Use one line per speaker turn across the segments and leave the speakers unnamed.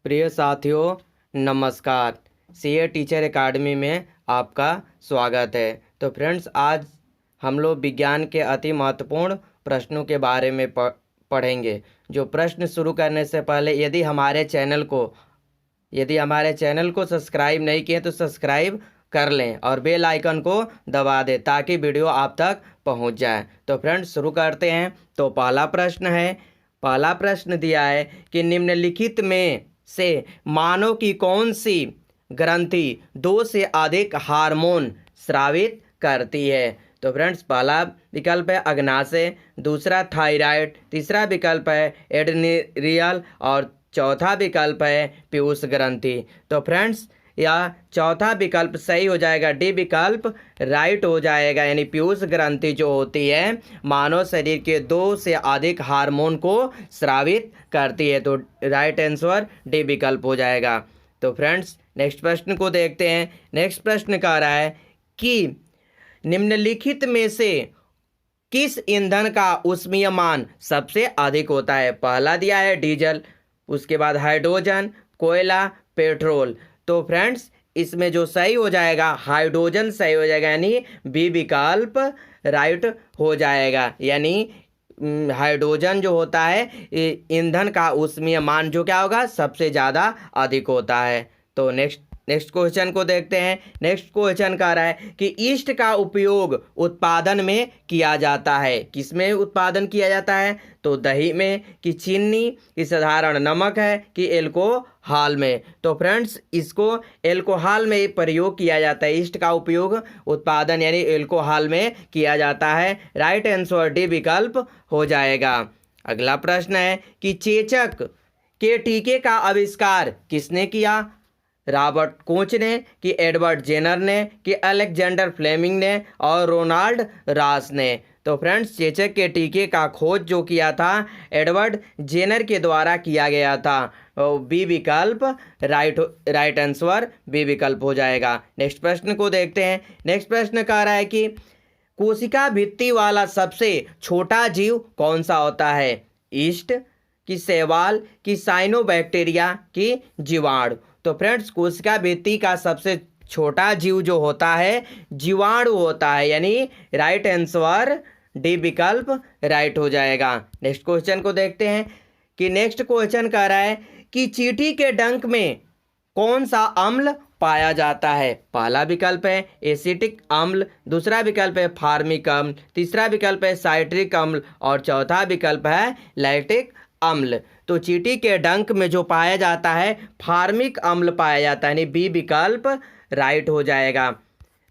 प्रिय साथियों, नमस्कार। सीए टीचर एकेडमी में आपका स्वागत है। तो फ्रेंड्स, आज हम लोग विज्ञान के अति महत्वपूर्ण प्रश्नों के बारे में पढ़ेंगे। जो प्रश्न शुरू करने से पहले यदि हमारे चैनल को सब्सक्राइब नहीं किए तो सब्सक्राइब कर लें और बेल आइकन को दबा दें ताकि वीडियो आप तक पहुंच जाए। तो फ्रेंड्स, शुरू करते हैं। तो पहला प्रश्न दिया है कि निम्नलिखित में से मानव की कौन सी ग्रंथि 2 से अधिक हार्मोन स्रावित करती है। तो फ्रेंड्स, पहला विकल्प है अग्नाशय, दूसरा थायराइड, तीसरा विकल्प है एड्रीनल और चौथा विकल्प है पीयूष ग्रंथि। तो फ्रेंड्स, यह चौथा विकल्प सही हो जाएगा, डी विकल्प राइट हो जाएगा। यानी पीयूष ग्रंथि जो होती है मानव शरीर के 2 से अधिक हार्मोन को स्रावित करती है। तो राइट आंसर डी विकल्प हो जाएगा। तो फ्रेंड्स, नेक्स्ट प्रश्न को देखते हैं। नेक्स्ट प्रश्न कह रहा है कि निम्नलिखित में से किस ईंधन का ऊष्मीयमान सबसे अधिक होता है। पहला दिया है डीजल, उसके बाद हाइड्रोजन, कोयला, पेट्रोल। तो फ्रेंड्स, इसमें जो सही हो जाएगा हाइड्रोजन सही हो जाएगा, यानी बी विकल्प राइट हो जाएगा। यानी हाइड्रोजन जो होता है ईंधन का ऊष्मीयमान जो क्या होगा सबसे ज़्यादा अधिक होता है। तो नेक्स्ट क्वेश्चन को देखते हैं। नेक्स्ट क्वेश्चन कह रहा है कि ईस्ट का उपयोग उत्पादन में किया जाता है। किसमें उत्पादन किया जाता है? तो दही में, कि चीनी, कि साधारण नमक है, कि एल्कोहल में। तो फ्रेंड्स, इसको एल्कोहल में प्रयोग किया जाता है। ईस्ट का उपयोग उत्पादन यानी एल्कोहल में किया जाता है। राइट आंसर डी विकल्प हो जाएगा। अगला प्रश्न है कि चेचक के टीके का आविष्कार किसने किया। रॉबर्ट कोच ने, कि एडवर्ड जेनर ने, कि अलेक्जेंडर फ्लेमिंग ने और रोनाल्ड रास ने। तो फ्रेंड्स, चेचक के टीके का खोज जो किया था एडवर्ड जेनर के द्वारा किया गया था। बी विकल्प राइट आंसर बी विकल्प हो जाएगा। नेक्स्ट प्रश्न को देखते हैं। नेक्स्ट प्रश्न कह रहा है कि कोशिका भित्ति वाला सबसे छोटा जीव कौन सा होता है। ईस्ट, कि शैवाल, कि साइनोबैक्टीरिया, कि जीवाणु। तो फ्रेंड्स, कोशिका भित्ति का सबसे छोटा जीव जो होता है जीवाणु होता है, यानी राइट आंसर डी विकल्प राइट हो जाएगा। नेक्स्ट क्वेश्चन को देखते हैं कि नेक्स्ट क्वेश्चन कह रहा है कि चींटी के डंक में कौन सा अम्ल पाया जाता है। पहला विकल्प है एसिटिक अम्ल, दूसरा विकल्प है फार्मिक अम्ल, तीसरा विकल्प है साइट्रिक अम्ल और चौथा विकल्प है लैक्टिक अम्ल। तो चींटी के डंक में जो पाया जाता है फार्मिक अम्ल पाया जाता है, यानी बी विकल्प राइट हो जाएगा।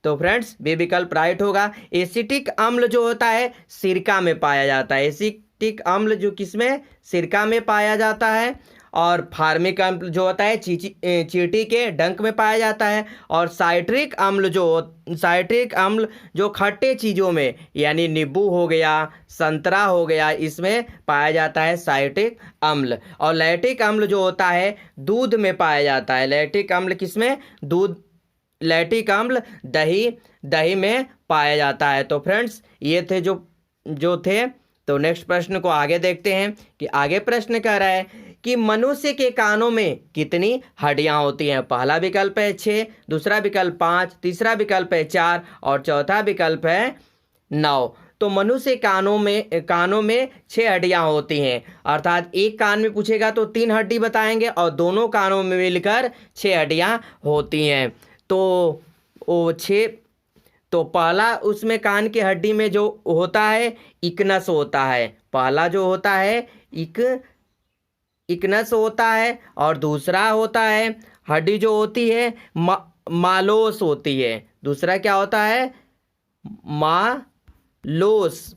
तो फ्रेंड्स, बी विकल्प राइट होगा। एसिटिक अम्ल जो होता है सिरका में पाया जाता है। एसिटिक अम्ल जो किसमें? सिरका में पाया जाता है। और फार्मिक अम्ल जो होता है चींटी के डंक में पाया जाता है। और साइट्रिक अम्ल जो खट्टे चीज़ों में, यानी नींबू हो गया, संतरा हो गया, इसमें पाया जाता है साइट्रिक अम्ल। और लैक्टिक अम्ल जो होता है दूध में पाया जाता है। लैक्टिक अम्ल किसमें? दूध। लैक्टिक अम्ल दही में पाया जाता है। तो फ्रेंड्स, ये थे जो थे। तो नेक्स्ट प्रश्न को आगे देखते हैं कि आगे प्रश्न कह रहा है कि मनुष्य के कानों में कितनी हड्डियां होती हैं। पहला विकल्प है 6, दूसरा विकल्प 5, तीसरा विकल्प है 4 और चौथा विकल्प है 9। तो मनुष्य कानों में 6 हड्डियां होती हैं। अर्थात एक कान में पूछेगा तो 3 हड्डी बताएंगे और दोनों कानों में मिलकर 6 हड्डियां होती हैं। तो वो 6, तो पहला उसमें कान की हड्डी में जो होता है इकनस होता है। पहला जो होता है इकनस होता है और दूसरा होता है हड्डी जो होती है मालोस होती है। दूसरा क्या होता है? मालोस।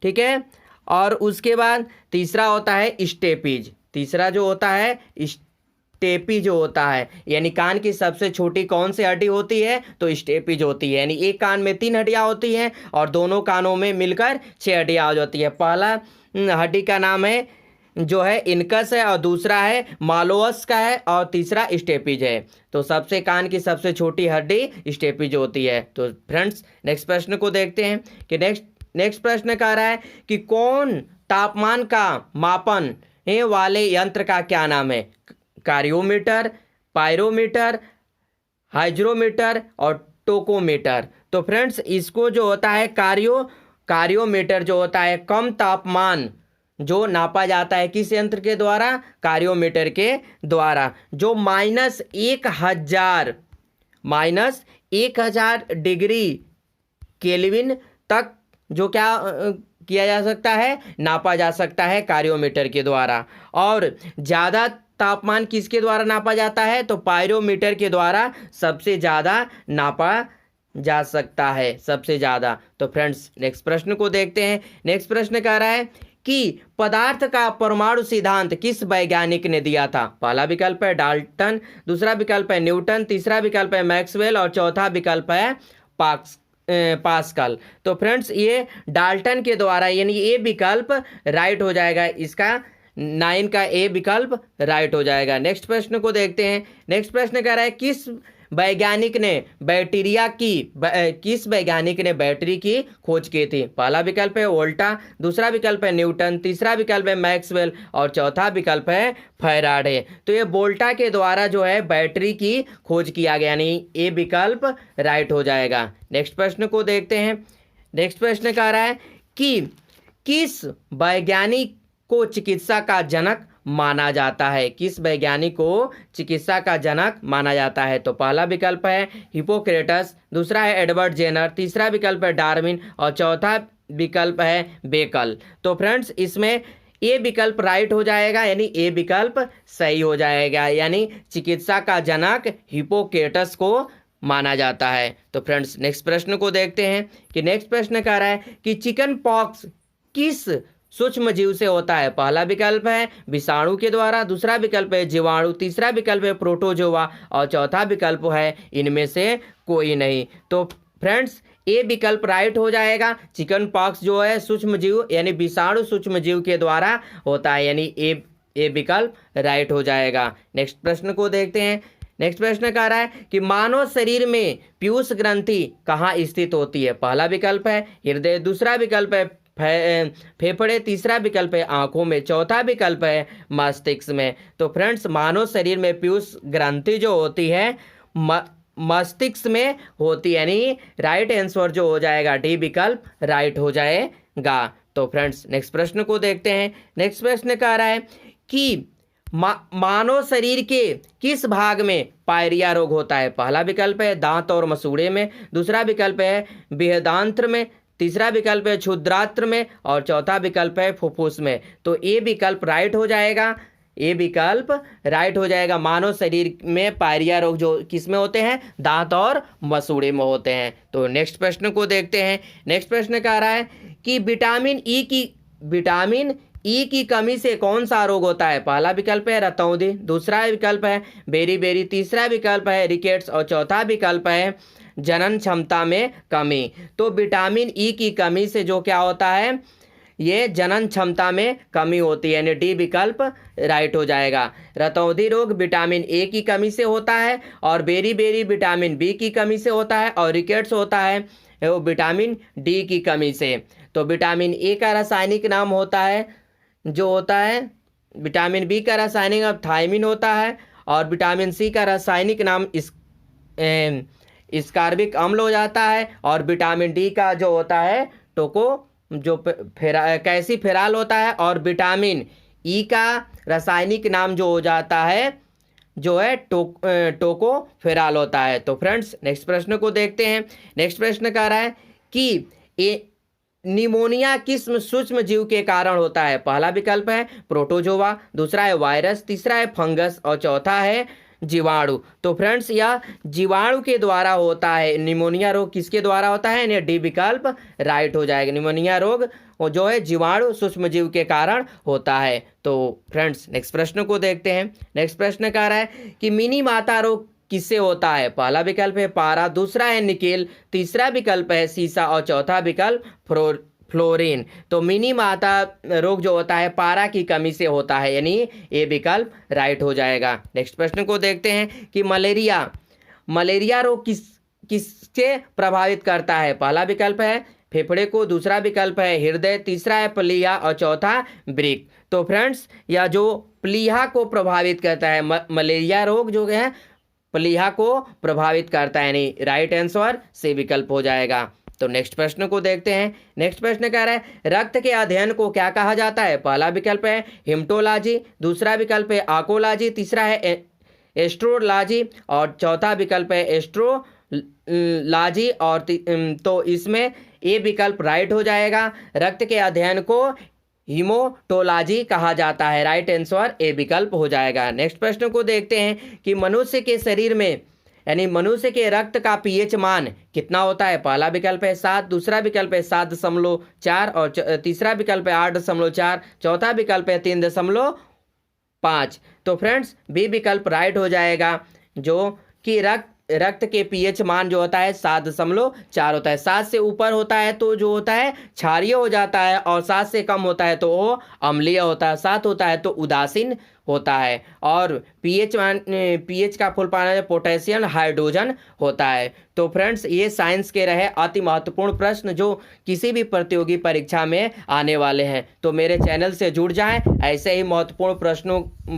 ठीक है। और उसके बाद तीसरा होता है स्टेपीज। तीसरा जो होता है स्टेपी जो होता है, यानी कान की सबसे छोटी कौन सी हड्डी होती है? तो स्टेपीज होती है। यानी एक कान में 3 हड्डियां होती हैं और दोनों कानों में मिलकर 6 हड्डियां हो जाती है। पहला हड्डी का नाम है जो है इनकस है और दूसरा है मालोस का है और तीसरा स्टेपीज है। तो सबसे कान की सबसे छोटी हड्डी स्टेपीज होती है। तो फ्रेंड्स, नेक्स्ट प्रश्न को देखते हैं कि नेक्स्ट प्रश्न कह रहा है कि कौन तापमान का मापन वाले यंत्र का क्या नाम है। कार्योमीटर, पायरोमीटर, हाइग्रोमीटर और टोकोमीटर। तो फ्रेंड्स इसको जो होता है कार्योमीटर जो होता है कम तापमान जो नापा जाता है किस यंत्र के द्वारा? कार्योमीटर के द्वारा, जो -1000 डिग्री केल्विन तक जो क्या किया जा सकता है? नापा जा सकता है कार्योमीटर के द्वारा। और ज़्यादा तापमान किसके द्वारा नापा जाता है? तो पायरोमीटर के द्वारा सबसे ज़्यादा नापा जा सकता है, सबसे ज़्यादा। तो फ्रेंड्स नेक्स्ट प्रश्न को देखते हैं। नेक्स्ट प्रश्न कह रहा है कि पदार्थ का परमाणु सिद्धांत किस वैज्ञानिक ने दिया था? पहला विकल्प है डाल्टन, दूसरा विकल्प है न्यूटन, तीसरा विकल्प है मैक्सवेल और चौथा विकल्प है पास्कल। तो फ्रेंड्स ये डाल्टन के द्वारा, यानी ए विकल्प राइट हो जाएगा, इसका 9 का ए विकल्प राइट हो जाएगा। नेक्स्ट प्रश्न को देखते हैं। नेक्स्ट प्रश्न कह रहा है किस वैज्ञानिक ने बैटरी की खोज की थी? पहला विकल्प है वोल्टा, दूसरा विकल्प है न्यूटन, तीसरा विकल्प है मैक्सवेल और चौथा विकल्प है फैराडे। तो ये वोल्टा के द्वारा जो है बैटरी की खोज किया गया, यानी ए विकल्प राइट हो जाएगा। नेक्स्ट प्रश्न को देखते हैं। नेक्स्ट प्रश्न कह रहा है कि किस वैज्ञानिक को चिकित्सा का जनक माना जाता है? किस वैज्ञानिक को चिकित्सा का जनक माना जाता है? तो पहला विकल्प है हिपोक्रेटस, दूसरा है एडवर्ड जेनर, तीसरा विकल्प है डार्विन और चौथा विकल्प है बेकल। तो फ्रेंड्स इसमें ए विकल्प राइट हो जाएगा, यानी ए विकल्प सही हो जाएगा, यानी चिकित्सा का जनक हिपोक्रेटस को माना जाता है। तो फ्रेंड्स नेक्स्ट प्रश्न को देखते हैं कि नेक्स्ट प्रश्न कह रहा है कि चिकन पॉक्स किस सूक्ष्म जीव से होता है? पहला विकल्प है विषाणु के द्वारा, दूसरा विकल्प है जीवाणु, तीसरा विकल्प है प्रोटोजोआ और चौथा विकल्प है इनमें से कोई नहीं। तो फ्रेंड्स ए विकल्प राइट हो जाएगा। चिकन पॉक्स जो है सूक्ष्म जीव यानी विषाणु सूक्ष्म जीव के द्वारा होता है, यानी ए विकल्प राइट हो जाएगा। नेक्स्ट प्रश्न को देखते हैं। नेक्स्ट प्रश्न कह रहा है कि मानव शरीर में पीयूष ग्रंथि कहाँ स्थित होती है? पहला विकल्प है हृदय, दूसरा विकल्प है फेफड़े, तीसरा विकल्प है आंखों में, चौथा विकल्प है मस्तिष्क में। तो फ्रेंड्स मानव शरीर में पीयूष ग्रंथि जो होती है मस्तिष्क में होती है, यानी राइट आंसर जो हो जाएगा डी विकल्प राइट हो जाएगा। तो फ्रेंड्स नेक्स्ट प्रश्न को देखते हैं। नेक्स्ट प्रश्न कह रहा है कि मानव शरीर के किस भाग में पायरिया रोग होता है? पहला विकल्प है दांत और मसूड़े में, दूसरा विकल्प है बृहदांत्र में, तीसरा विकल्प है क्षुद्रांत्र में और चौथा विकल्प है फुफ्फुस में। तो ए विकल्प राइट हो जाएगा, ए विकल्प राइट हो जाएगा। मानव शरीर में पायरिया रोग जो किस में होते हैं? दांत और मसूड़े में होते हैं। तो नेक्स्ट प्रश्न को देखते हैं। नेक्स्ट प्रश्न कह रहा है कि विटामिन ई की कमी से कौन सा रोग होता है? पहला विकल्प है रतौंधी, दूसरा विकल्प है बेरी, तीसरा विकल्प है रिकेट्स और चौथा विकल्प है जनन क्षमता में कमी। तो विटामिन ई की कमी से जो क्या होता है? ये जनन क्षमता में कमी होती है, यानी डी विकल्प राइट हो जाएगा। रतौंधी रोग विटामिन ए की कमी से होता है और बेरी विटामिन बी की कमी से होता है और रिकेट्स होता है वो विटामिन डी की कमी से। तो विटामिन ए का रासायनिक नाम होता है जो होता है विटामिन बी का रासायनिक नाम थायमिन होता है और विटामिन सी का रासायनिक नाम स्कार्बिक अम्ल हो जाता है और विटामिन डी का जो होता है कैल्सीफेरॉल होता है और विटामिन ई का रासायनिक नाम जो हो जाता है जो है टोकोफेरॉल होता है। तो फ्रेंड्स नेक्स्ट प्रश्न को देखते हैं। नेक्स्ट प्रश्न कह रहा है कि निमोनिया किस सूक्ष्म जीव के कारण होता है? पहला विकल्प है प्रोटोजोआ, दूसरा है वायरस, तीसरा है फंगस और चौथा है जीवाणु। तो फ्रेंड्स यह जीवाणु के द्वारा होता है। निमोनिया रोग किसके द्वारा होता है? यानी डी विकल्प राइट हो जाएगा। निमोनिया रोग जो है जीवाणु सूक्ष्म जीव के कारण होता है। तो फ्रेंड्स नेक्स्ट प्रश्न को देखते हैं। नेक्स्ट प्रश्न कह रहा है कि मिनी माता रोग किससे होता है? पहला विकल्प है पारा, दूसरा है निकेल, तीसरा विकल्प है सीसा और चौथा विकल्प फ्लोरीन। तो मिनी माता रोग जो होता है पारा की कमी से होता है, यानी ए विकल्प राइट हो जाएगा। नेक्स्ट प्रश्न को देखते हैं कि मलेरिया रोग किससे प्रभावित करता है? पहला विकल्प है फेफड़े को, दूसरा विकल्प है हृदय, तीसरा है प्लीहा और चौथा वृक्क। तो फ्रेंड्स यह जो प्लीहा को प्रभावित करता है, मलेरिया रोग जो है प्लीहा को प्रभावित करता है, यानी राइट आंसर से विकल्प हो जाएगा। तो नेक्स्ट प्रश्न को देखते हैं। नेक्स्ट प्रश्न कह रहा है रक्त के अध्ययन को क्या कहा जाता है। पहला विकल्प है हिमेटोलॉजी, दूसरा विकल्प है आकोलॉजी, तीसरा है एस्ट्रोलॉजी और चौथा विकल्प है एस्ट्रोलॉजी। और तो इसमें ए विकल्प राइट हो जाएगा। रक्त के अध्ययन को हीमोटोलॉजी कहा जाता है, राइट आंसर ए विकल्प हो जाएगा। नेक्स्ट प्रश्न को देखते हैं कि मनुष्य के शरीर में यानी मनुष्य के रक्त का पीएच मान कितना होता है। पहला विकल्प है 7, दूसरा विकल्प है 7.4 और तीसरा विकल्प है 8.4, चौथा विकल्प है 3.5। तो फ्रेंड्स बी विकल्प राइट हो जाएगा, जो कि रक्त के पीएच मान जो होता है 7.4 होता है। 7 से ऊपर होता है तो जो होता है क्षारीय हो जाता है, और 7 से कम होता है तो वो अम्लीय होता है, 7 होता है तो उदासीन होता है। और पीएच का फुल फॉर्म है पोटेशियम हाइड्रोजन होता है। तो फ्रेंड्स ये साइंस के रहे अति महत्वपूर्ण प्रश्न जो किसी भी प्रतियोगी परीक्षा में आने वाले हैं। तो मेरे चैनल से जुड़ जाएं, ऐसे ही महत्वपूर्ण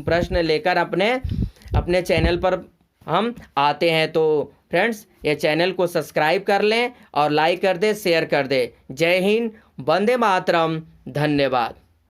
प्रश्न लेकर अपने चैनल पर हम आते हैं। तो फ्रेंड्स ये चैनल को सब्सक्राइब कर लें और लाइक कर दें, शेयर कर दें। जय हिंद, वंदे मातरम, धन्यवाद।